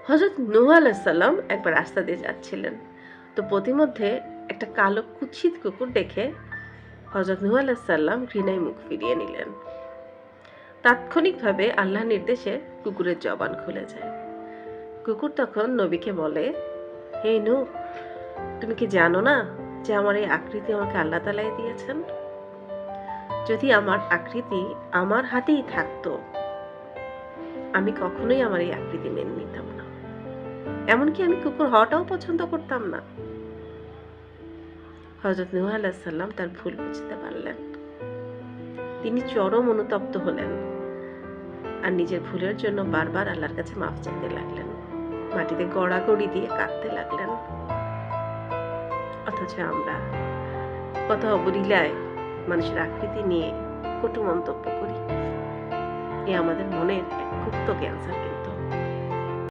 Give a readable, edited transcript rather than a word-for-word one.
হযরত নূহ আলাইহিস সালাম একবার রাস্তা দিয়ে যাচ্ছিলেন। তো পথিমধ্যে একটা কালো কুৎসিত কুকুর দেখে হযরত নূহ আলাইহিস সালাম ঘৃণায় মুখ ফিরিয়ে নিলেন। তাৎক্ষণিকভাবে আল্লাহর নির্দেশে কুকুরের জবান খুলে যায়। কুকুর তখন নবীকে বলে, হে নূহ, তুমি কি জানো না যে আমার এই আকৃতি আমাকে আল্লাহ তাআলাই দিয়েছেন? যদি আমার আকৃতি আমার হাতেই থাকতো, আমি কখনোই আমার এই আকৃতি মেনে নিতাম না। এমনকি আমি কুকুর হওয়াটাও পছন্দ করতাম না। হযরত নূহ আলাইহিস সালাম তার ভুল বুঝতে পারলেন। তিনি চরম অনুতপ্ত হলেন আর নিজের ভুলের জন্য বারবার আল্লাহর কাছে মাফ চাইতে লাগলেন। মাটিতে গড়াগড়ি দিয়ে কাঁদতে লাগলেন। অথচ আমরা কত অবলীলায় মানুষের আকৃতি নিয়ে কটু মন্তব্য করি। এ আমাদের মনের এক গুপ্ত ক্যান্সার।